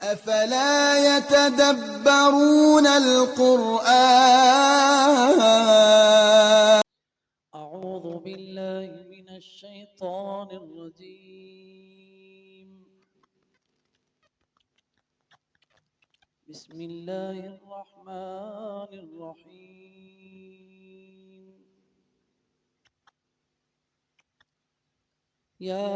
أفلا يتدبرون القرآن. أعوذ بالله من الشيطان الرجيم. بسم الله الرحمن الرحيم. يا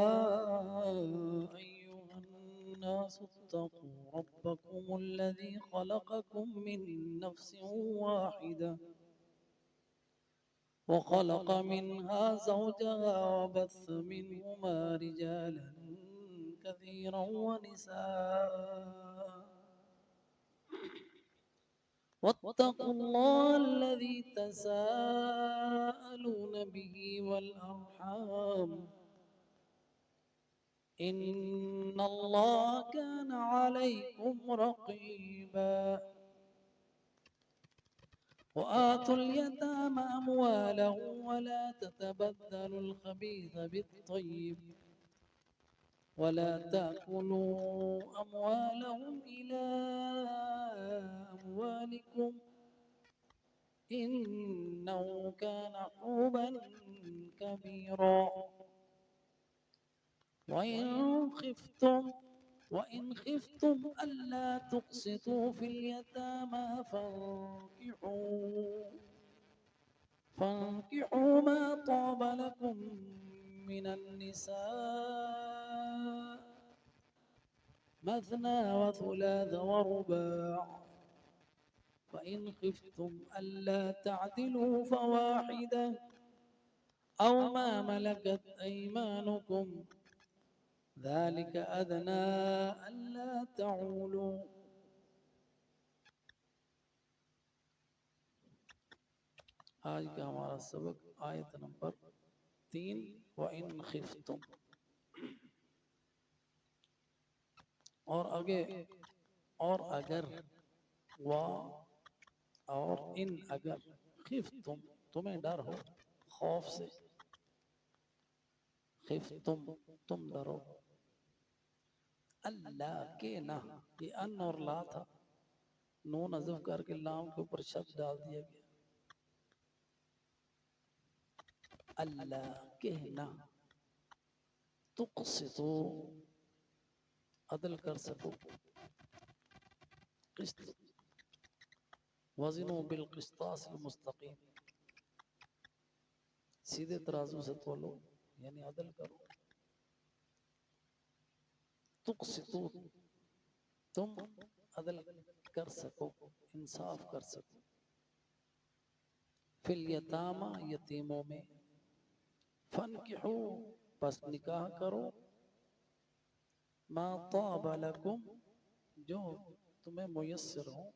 أيها الناس اتقوا ربكم الذي خلقكم من نفس واحدة وخلق منها زوجها وبث منهما رجالا كثيرا ونساء واتقوا الله الذي تساءلون به والأرحام إن الله كان عليكم رقيبا. وآتوا اليتامى أموالهم ولا تتبدلوا الخبيث بالطيب ولا تأكلوا أموالهم إلى أموالكم إنه كان حوبا كبيرا. وإن خفتم ألا تقسطوا في اليتامى فانكحوا ما طاب لكم من النساء مثنى وثلاث ورباع فإن خفتم ألا تعدلوا فواحدة أو ما ملكت أيمانكم ذلك أدنى ألا تعولوا. آج کا ہمارا سبق آیت نمبر 3 وَإِنْ خِفْتُمْ. اور آگے اور اگر اور ان اگر خفتم تمہیں ڈر ہو خوف سے خفتم تم ڈرو اللہ کے نہ یہ ان اور لا تھا نون حذف کر کے لام کے اوپر شد ڈال دیا گیا اللہ کہنا تقسطو عدل کر سکو قسط وزنو بالقسطاس المستقیم سیدھے ترازو سے تولو یعنی عدل کرو تقسطو تم عدل کر سکو انصاف کر سکو فی الیتامى یتیموں میں فانکحو پس نکاح کرو ما طاب لکم جو تمہیں میسر ہو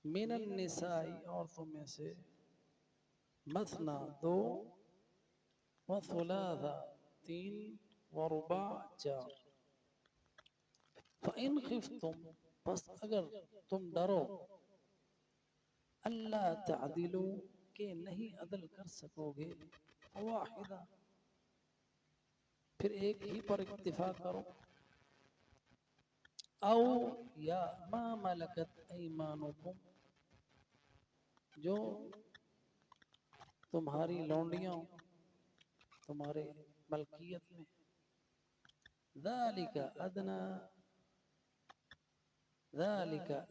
من النساء عورتوں میں سے مثنا 2 وثلاثا 3 ورباع 4 فإن خفتم پس اگر تم ڈرو اللہ تعدلوا کہ نہیں عدل کر سکو گے واحدہ پھر ایک ہی پر اکتفا کرو او یا ما ملکت ایمانکم جو تمہاری لونڈیاں تمہارے ملکیت میں ذالک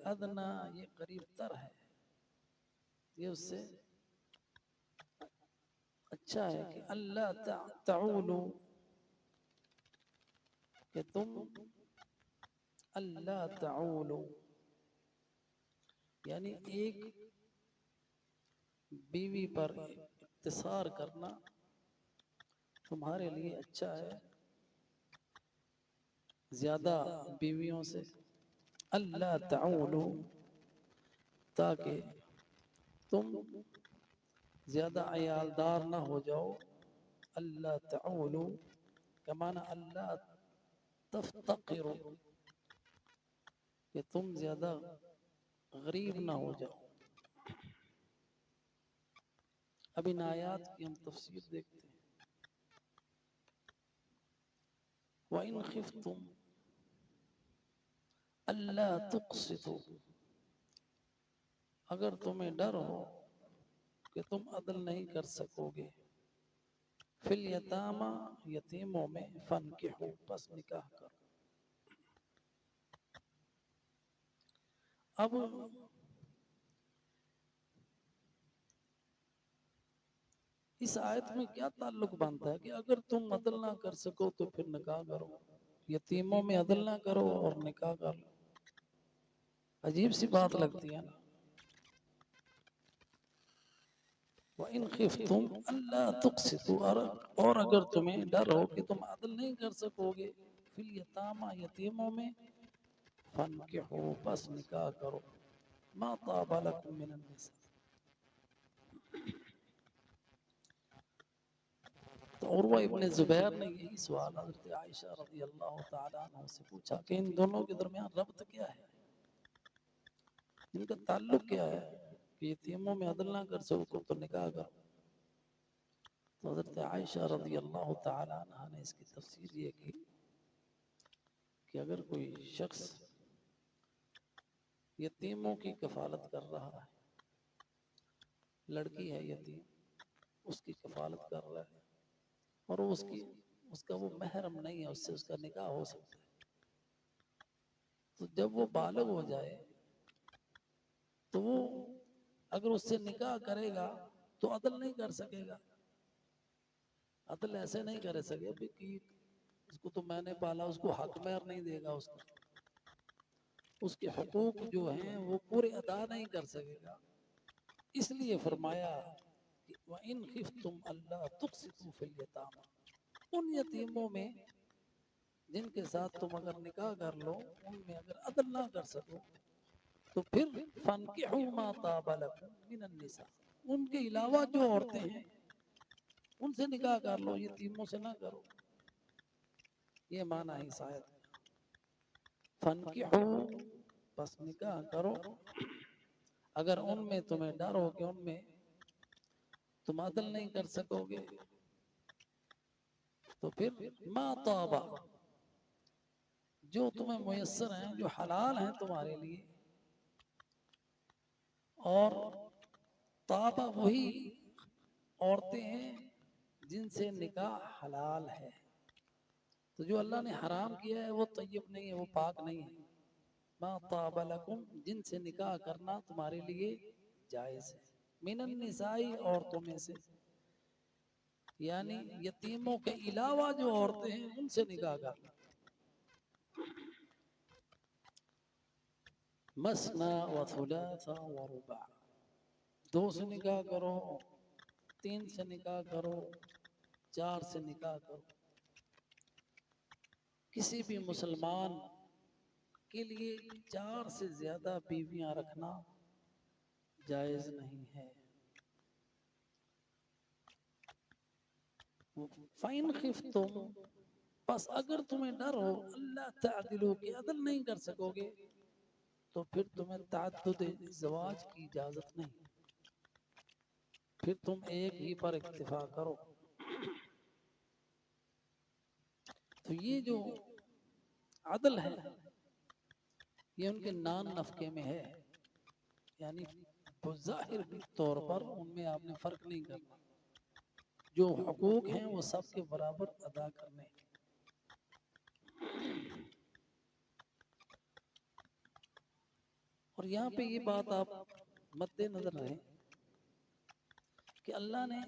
ادنا یہ قریب تر ہے یہ اس سے اچھا ہے کہ اللہ تعولو کہ تم اللہ تعولو یعنی ایک بیوی پر اقتصار کرنا تمہارے لیے اچھا ہے زیادہ بیویوں سے اللہ تعولو تاکہ تم زیادہ عیالدار نہ ہو جاؤ اللہ تعولو کا معنی اللہ تفتقرو کہ تم زیادہ غریب نہ ہو جاؤ. اب ان آیات کی ہم تفسیر دیکھتے ہیں. وَإِنْ خِفْتُمْ اللہ تقسطوا، اگر تمہیں ڈر ہو کہ تم عدل نہیں کر سکو گے، فی الیتامی، یتیموں میں، فانکحوا، پس نکاح کرو۔ اب اس آیت میں کیا تعلق بنتا ہے کہ اگر تم عدل نہ کر سکو تو پھر نکاح کرو، یتیموں میں عدل نہ کرو اور نکاح کر لو؟ عجیب سی بات لگتی ہے نا۔ وَإِنْ خِفْتُمْ أَلَّا تُقْسِطُوا، اور اگر تمہیں ڈر ہو کہ تم عدل نہیں کر سکو گے، فی الیتامی، یتیموں میں، فانکحوا، پس نکاح کرو، ما طاب لکم من النساء۔ تو عروہ ابن زبیر نے یہی سوال حضرت عائشہ رضی اللہ تعالیٰ عنہ سے پوچھا کہ ان دونوں کے درمیان ربط کیا ہے، ان کا تعلق کیا ہے کہ یتیموں میں عدل نہ کر سکو تو نکاح کرو؟ تو حضرت عائشہ رضی اللہ تعالیٰ عنہ نے اس کی تفسیر یہ کی کہ اگر کوئی شخص یتیموں کی کفالت کر رہا ہے، لڑکی ہے یتیم، اس کی کفالت کر رہا ہے اور اس کا وہ محرم نہیں ہے، اس سے اس کا نکاح ہو سکتا ہے، تو جب وہ بالغ ہو جائے تو وہ اگر اس سے نکاح کرے گا تو عدل نہیں کر سکے گا۔ عدل ایسے نہیں کر سکے کہ اس کو تو میں نے پالا، اس کو حق مہر نہیں دے گا، اس کے حقوق جو ہیں وہ پورے ادا نہیں کر سکے گا۔ اس لیے فرمایا کہ وَإِنْ خِفْتُمْ أَلَّا تُقْسِطُوا فِي الْيَتَامَى، ان یتیموں میں جن کے ساتھ تم اگر نکاح کر لو، ان میں اگر عدل نہ کر سکو تو پھر فَانْكِحُوا مَا طَابَ لَكُم مِّنَ النِّسَاءِ، ان کے علاوہ جو عورتیں ہیں ان سے نکاح کر لو، یتیموں سے نہ کرو۔ یہ معنی ہے اس آیت کا، فَانْكِحُوا، پس نکاح کرو، اگر ان میں تمہیں ڈر ہو کہ ان میں تم عدل نہیں کر سکو گے تو پھر ما طابا، جو تمہیں میسر ہیں، جو حلال ہیں تمہارے لیے، اور طابا وہی عورتیں ہیں جن سے نکاح حلال ہے۔ تو جو اللہ نے حرام کیا ہے وہ طیب نہیں ہے، وہ پاک نہیں ہے۔ ما طاب لکم، جن سے نکاح کرنا تمہارے لیے جائز ہے، من النساء، عورتوں میں سے، یعنی یتیموں کے علاوہ جو عورتیں ہیں ان سے نکاح کرنا۔ مثنى وثلاث ورباع، دو سے نکاح کرو، تین سے نکاح کرو، چار سے نکاح کرو۔ کسی بھی مسلمان کے لیے چار سے زیادہ بیویاں رکھنا جائز نہیں ہے۔ فَإِنْ خِفْتُمْ، پس اگر تمہیں ڈر ہو، اللہ تعدلوا، کہ عدل نہیں کر سکو گے، تو پھر تمہیں تعدد زواج کی اجازت نہیں، پھر تم ایک ہی پر اکتفا کرو۔ تو یہ جو عدل ہے یہ ان کے نان نفقے میں ہے، یعنی ظاہر طور پر ان میں آپ نے فرق نہیں کرنا، جو حقوق ہیں وہ سب کے برابر ادا کرنے۔ اور یہاں پہ یہ بات آپ مد نظر رہیں کہ اللہ نے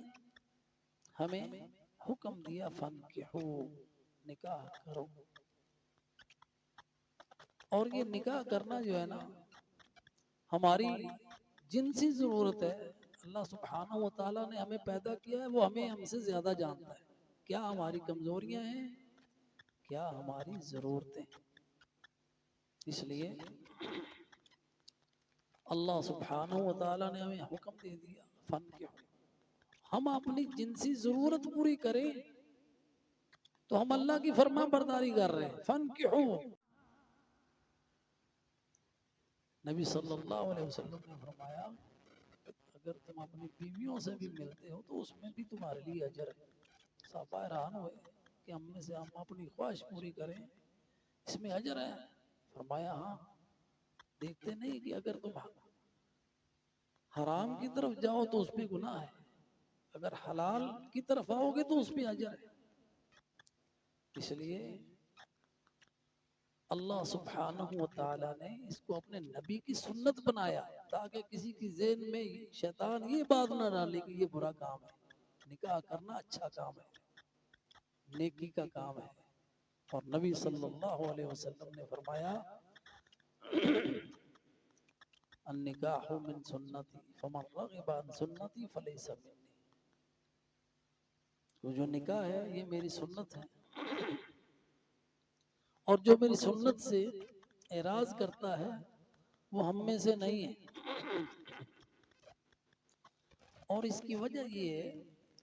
ہمیں حکم دیا فَانْكِحُوا، نکاح کرو، اور یہ نکاح کرنا جو ہے نا ہماری جنسی ضرورت ہے۔ اللہ سبحانہ و تعالیٰ نے ہمیں پیدا کیا ہے، وہ ہمیں ہم سے زیادہ جانتا ہے، کیا ہماری کمزوریاں ہیں، کیا ہماری ضرورتیں۔ اس لیے اللہ سبحانہ و تعالیٰ نے ہمیں حکم دے دیا فَانْكِحُوا، ہم اپنی جنسی ضرورت پوری کریں تو ہم اللہ کی فرما برداری کر رہے ہیں۔ فَانْكِحُوا، نبی صلی اللہ علیہ وسلم نے فرمایا اگر تم اپنی بیویوں سے بھی ملتے ہو تو اس میں بھی تمہارے لیے اجر ہے۔ صحابہ حیران ہوئے کہ ہم میں سے ہم اپنی خواہش پوری کریں، اس میں اجر ہے؟ فرمایا ہاں، دیکھتے نہیں کہ اگر تم حرام کی طرف جاؤ تو اس پہ گناہ ہے، اگر حلال کی طرف آؤ گے تو اس پہ اجر ہے۔ اس لیے اللہ سبحانہ و تعالیٰ نے اس کو اپنے نبی کی سنت بنایا تاکہ کسی کی ذہن میں شیطان یہ بات نہ ڈالے کہ یہ برا کام ہے، نکاح کرنا اچھا کام ہے، نیکی کا کام ہے۔ اور نبی صلی اللہ علیہ وسلم نے فرمایا النکاح من سنتی فمن رغب عن سنتی فلیس منی، تو جو نکاح ہے یہ میری سنت ہے، اور جو میری سنت سے اعراض کرتا ہے وہ ہم میں سے نہیں ہے۔ اور اس کی وجہ یہ ہے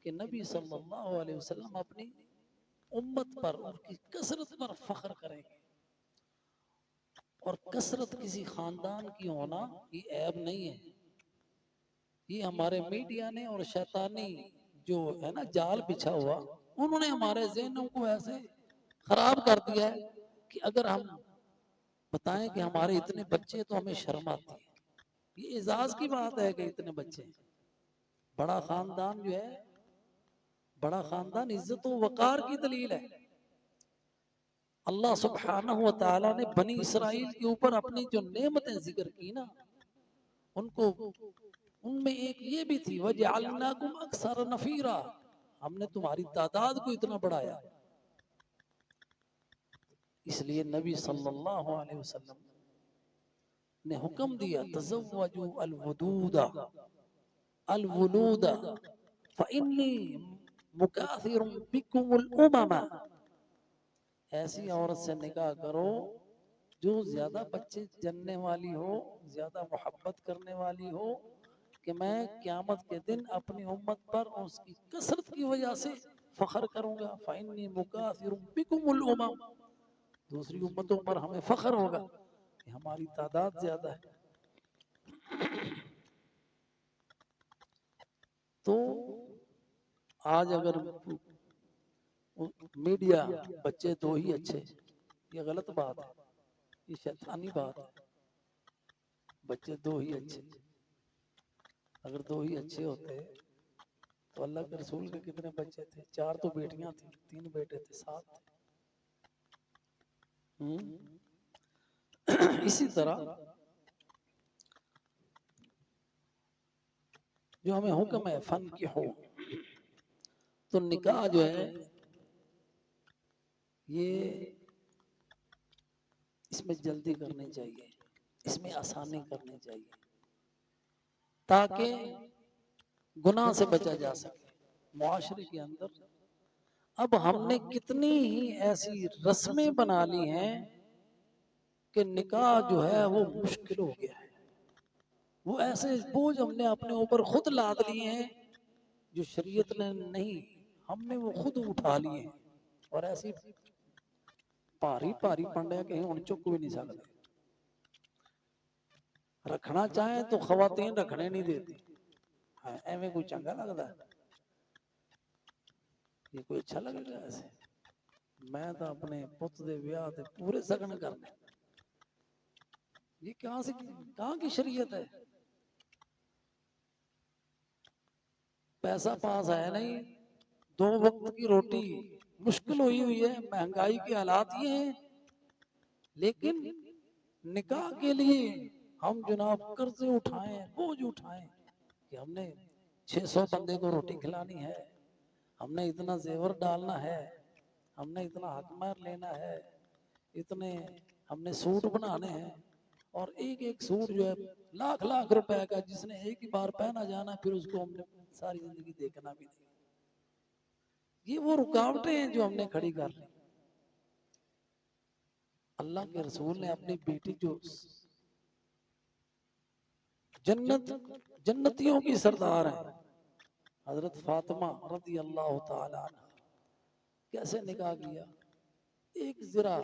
کہ نبی صلی اللہ علیہ وسلم اپنی امت پر اور کی کثرت پر فخر کریں گے، اور کثرت کسی خاندان کی ہونا یہ عیب نہیں ہے۔ یہ ہمارے میڈیا نے اور شیطانی جو ہے نا جال بچھا ہوا، انہوں نے ہمارے ذہنوں کو ایسے خراب کر دیا ہے کہ اگر ہم بتائیں کہ ہمارے اتنے بچے تو ہمیں شرم آتی ہے۔ یہ اعزاز کی بات ہے کہ اتنے بچے ہیں۔ بڑا خاندان جو ہے، بڑا خاندان عزت و وقار کی دلیل ہے۔ اللہ سبحانہ و تعالیٰ نے بنی اسرائیل کے اوپر اپنی جو نعمتیں ذکر کی نا، ان میں ایک یہ بھی تھی وَجَعَلْنَاكُمْ أَكْثَرَ نَفِيرًا، ہم نے تمہاری تعداد کو اتنا بڑھایا۔ اس لیے نبی صلی اللہ علیہ وسلم نے حکم دیا تزوجوا الودود الولود فإنی مکاثر بکم الامم، ایسی عورت سے نکاح کرو جو زیادہ بچے جننے والی ہو، زیادہ محبت کرنے والی ہو، کہ میں قیامت کے دن اپنی امت پر اور اس کی کثرت کی وجہ سے فخر کروں گا۔ فإنی مکاثر بکم الامم، دوسری امتوں پر ہمیں فخر ہوگا کہ ہماری تعداد زیادہ ہے۔ تو آج اگر میڈیا بچے دو ہی اچھے، یہ غلط بات ہے، یہ شیطانی بات ہے۔ بچے دو ہی اچھے، اگر دو ہی اچھے ہوتے تو اللہ کے رسول کے کتنے بچے تھے؟ 4 تو بیٹیاں تھیں، 3 بیٹے تھے، 7 تھے۔ اسی طرح جو ہمیں حکم ہے فن کی ہو، تو نکاح جو ہے یہ اس میں جلدی کرنی چاہیے، اس میں آسانی کرنی چاہیے تاکہ گناہ سے بچا جا سکے۔ معاشرے کے اندر اب ہم نے کتنی ہی ایسی رسمیں بنا لی ہیں کہ نکاح جو ہے وہ مشکل ہو گیا ہے۔ وہ ایسے بوجھ ہم نے اپنے اوپر خود لاد لیے ہیں جو شریعت نے نہیں، ہم نے وہ خود اٹھا لیے ہیں، اور ایسی پاری پنڈے کہیں ان چک بھی نہیں سکتے۔ رکھنا چاہیں تو خواتین رکھنے نہیں دیتی، ایویں کوئی چنگا لگتا ہے؟ یہ کوئی اچھا لگے گا ایسے؟ میں تو اپنے پت دے بیاہ تے پورے سگن کرنے، یہ کہاں کی شریعت ہے؟ پیسہ پاس ہے نہیں، 2 وقت کی روٹی مشکل ہوئی ہے، مہنگائی کے حالات یہ ہیں، لیکن نکاح کے لیے ہم جناب قرضے اٹھائیں، بوجھ اٹھائیں کہ ہم نے 600 بندے کو روٹی کھلانی ہے، ہم نے اتنا زیور ڈالنا ہے، ہم نے اتنا حق مہر لینا ہے، اتنے ہم نے سوٹ بنانے ہیں، اور ایک سوٹ جو ہے لاکھ روپے کا، جس نے ایک ہی بار پہنا جانا پھر اس کو ہم نے ساری زندگی دیکھنا بھی نہیں۔ یہ وہ رکاوٹیں ہیں جو ہم نے کھڑی کر لی۔ اللہ کے رسول نے اپنی بیٹی جو جنتیوں کی سردار ہے حضرت فاطمہ رضی اللہ تعالی عنہ، کیسے نکاح کیا؟ ایک ذرا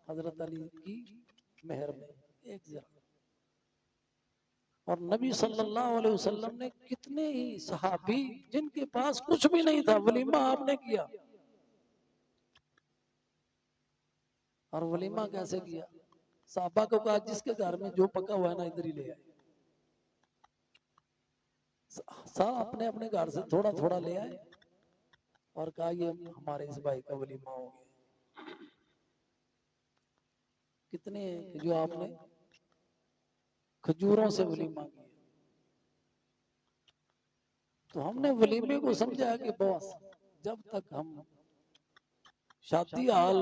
حضرت علی کی مہر میں، ایک ذرا، اور نبی صلی اللہ علیہ وسلم نے کتنے ہی صحابی جن کے پاس کچھ بھی نہیں تھا، ولیمہ آپ نے کیا۔ اور ولیمہ کیسے کیا؟ صحابہ کو کہا جس کے گھر میں جو پکا ہوا ہے نا ادھر ہی لے آئے. سب اپنے اپنے گھر سے تھوڑا تھوڑا لے آئے اور کہا یہ ہمارے اس بھائی کا ولیمہ ہو گیا. کتنے جو آپ نے کھجوروں سے ولیمہ کیا. تو ہم نے ولیمے کو سمجھا کہ بس جب تک ہم شادی حال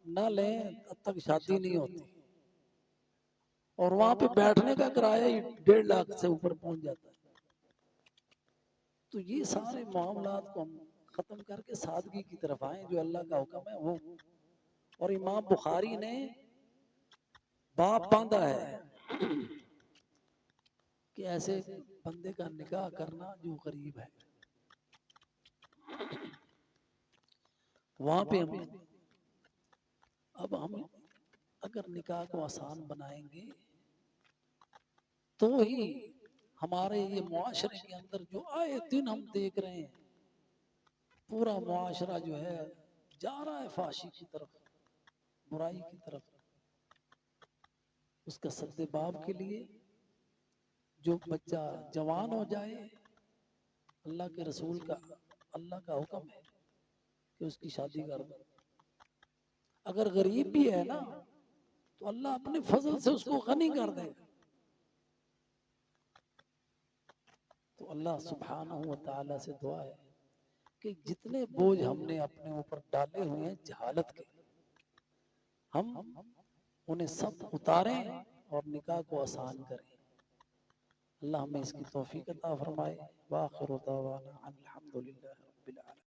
نہ لیں تب تک شادی نہیں ہوتی. اور وہاں پہ بیٹھنے کا کرایہ ہی 1.5 لاکھ سے اوپر پہنچ جاتا ہے. تو یہ سارے معاملات کو ہم ختم کر کے سادگی کی طرف آئیں جو اللہ کا حکم ہے وہ. اور امام بخاری نے باپ باندھا ہے کہ ایسے بندے کا نکاح کرنا جو غریب ہے. وہاں پہ اب ہم اگر نکاح کو آسان بنائیں گے تو ہی ہمارے یہ معاشرے کے اندر جو آئے دن ہم دیکھ رہے ہیں پورا معاشرہ جو ہے جا رہا ہے فحاشی کی طرف، برائی کی طرف. اس کا سد باب کے لیے جو بچہ جوان ہو جائے اللہ کے رسول کا اللہ کا حکم ہے کہ اس کی شادی کر دو. اگر غریب بھی ہے نا تو اللہ اپنے فضل سے اس کو غنی کر دے گا. تو اللہ سبحانہ و تعالی سے دعا ہے کہ جتنے بوجھ ہم نے اپنے اوپر ڈالے ہوئے ہیں جہالت کے ہم انہیں سب اتاریں اور نکاح کو آسان کریں. اللہ ہمیں اس کی توفیق عطا فرمائے. وآخر دعوانا الحمدللہ رب العالمین.